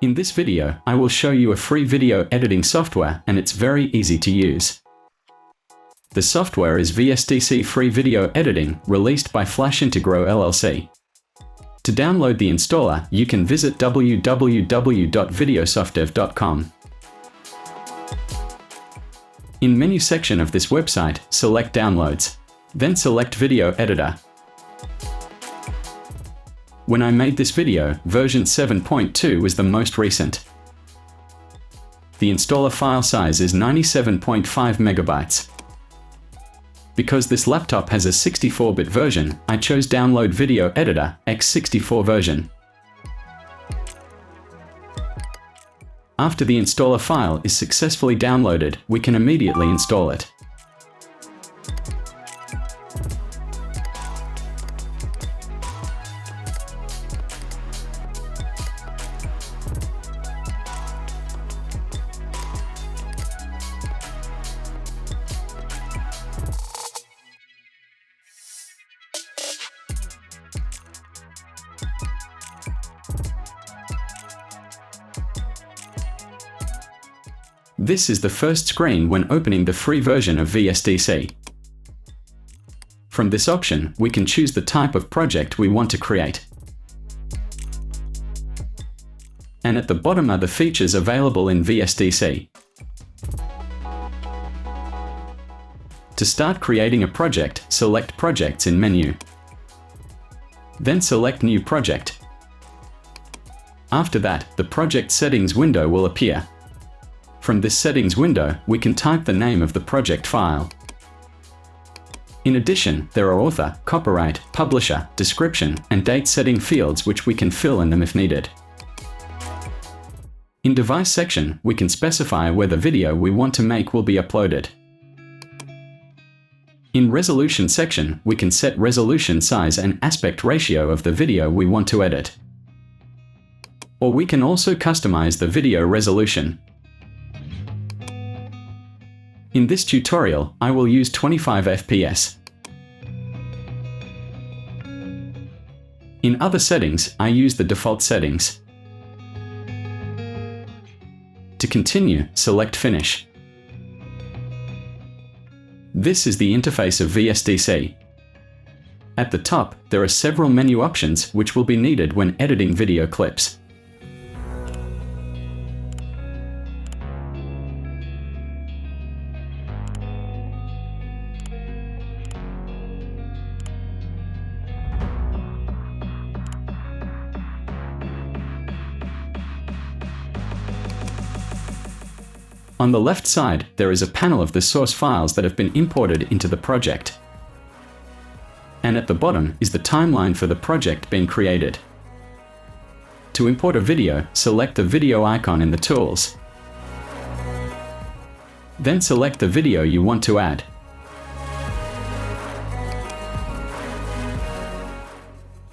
In this video, I will show you a free video editing software, and it's very easy to use. The software is VSDC Free Video Editing, released by Flash Integro LLC. To download the installer, you can visit www.videosoftdev.com. In menu section of this website, select Downloads. Then select Video Editor. When I made this video, version 7.2 was the most recent. The installer file size is 97.5 megabytes. Because this laptop has a 64-bit version, I chose Download Video Editor x64 version. After the installer file is successfully downloaded, we can immediately install it. This is the first screen when opening the free version of VSDC. From this option, we can choose the type of project we want to create. And at the bottom are the features available in VSDC. To start creating a project, select Projects in menu. Then select New Project. After that, the Project Settings window will appear. From this settings window, we can type the name of the project file. In addition, there are author, copyright, publisher, description, and date setting fields which we can fill in them if needed. In device section, we can specify where the video we want to make will be uploaded. In resolution section, we can set resolution size and aspect ratio of the video we want to edit. Or we can also customize the video resolution. In this tutorial, I will use 25 FPS. In other settings, I use the default settings. To continue, select Finish. This is the interface of VSDC. At the top, there are several menu options which will be needed when editing video clips. On the left side, there is a panel of the source files that have been imported into the project. And at the bottom is the timeline for the project being created. To import a video, select the video icon in the tools. Then select the video you want to add.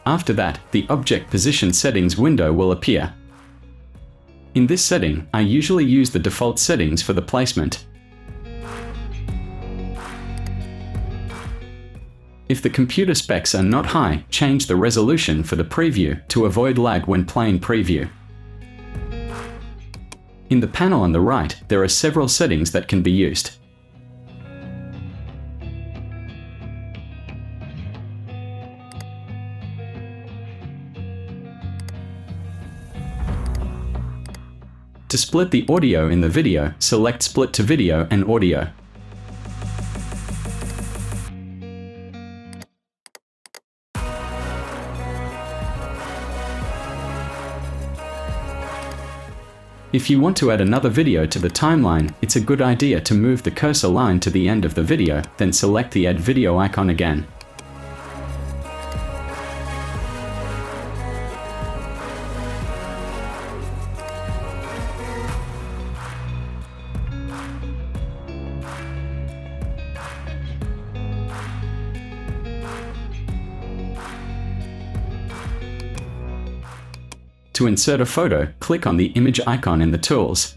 After that, the Object Position Settings window will appear. In this setting, I usually use the default settings for the placement. If the computer specs are not high, change the resolution for the preview to avoid lag when playing preview. In the panel on the right, there are several settings that can be used. To split the audio in the video, select Split to Video and Audio. If you want to add another video to the timeline, it's a good idea to move the cursor line to the end of the video, then select the Add Video icon again. To insert a photo, click on the image icon in the tools.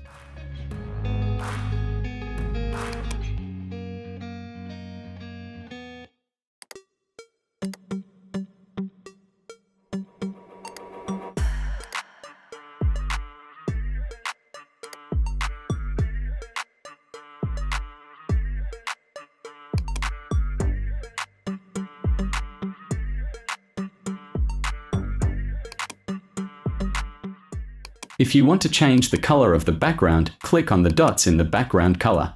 If you want to change the color of the background, click on the dots in the background color.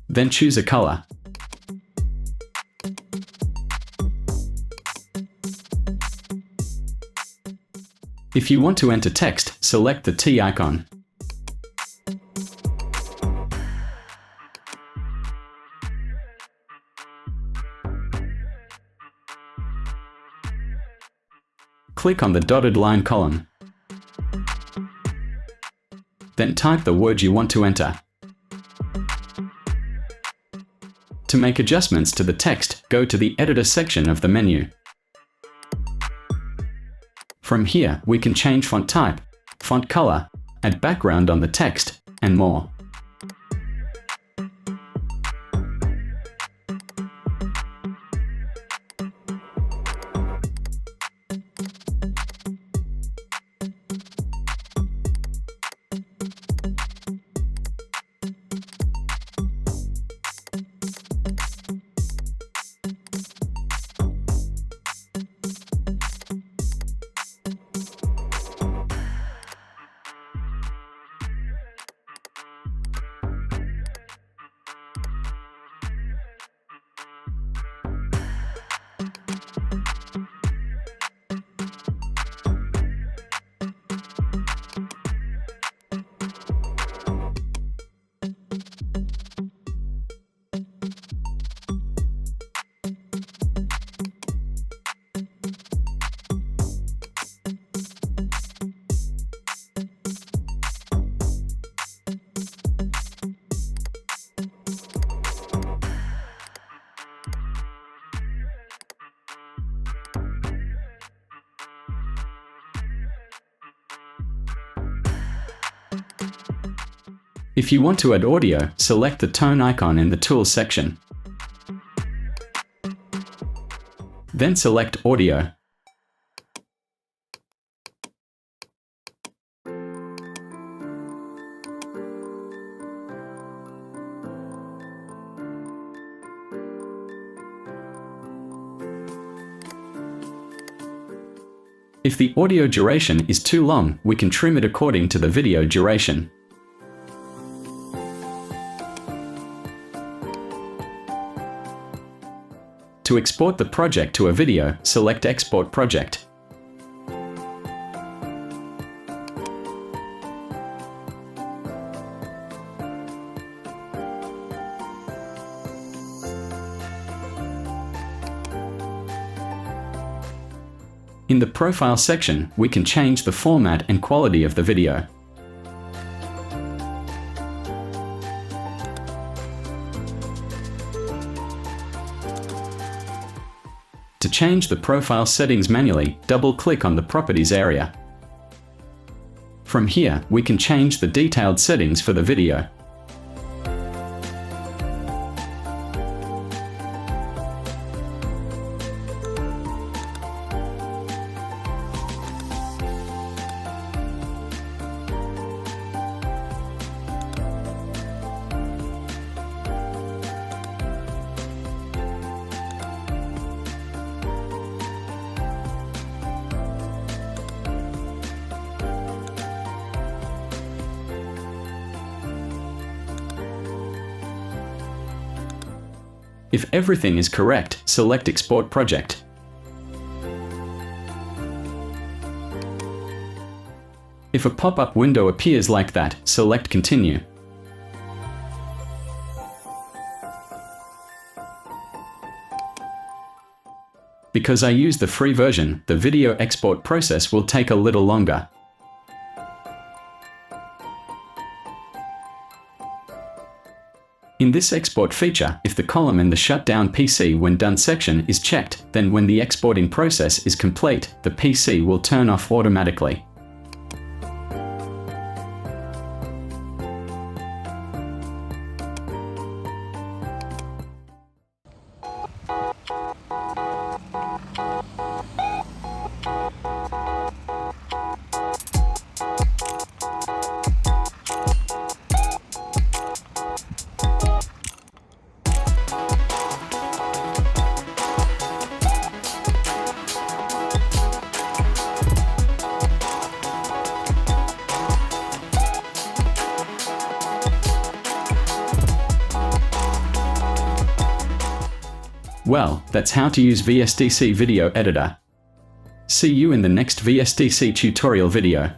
Then choose a color. If you want to enter text, select the T icon. Click on the dotted line column. Then type the word you want to enter. To make adjustments to the text, go to the Editor section of the menu. From here, we can change font type, font color, add background on the text, and more. If you want to add audio, select the tone icon in the Tools section. Then select Audio. If the audio duration is too long, we can trim it according to the video duration. To export the project to a video, select Export Project. In the Profile section, we can change the format and quality of the video. To change the profile settings manually, double-click on the Properties area. From here, we can change the detailed settings for the video. If everything is correct, select Export Project. If a pop-up window appears like that, select Continue. Because I use the free version, the video export process will take a little longer. In this export feature, if the column in the Shutdown PC when done section is checked, then when the exporting process is complete, the PC will turn off automatically. Well, that's how to use VSDC Video Editor. See you in the next VSDC tutorial video.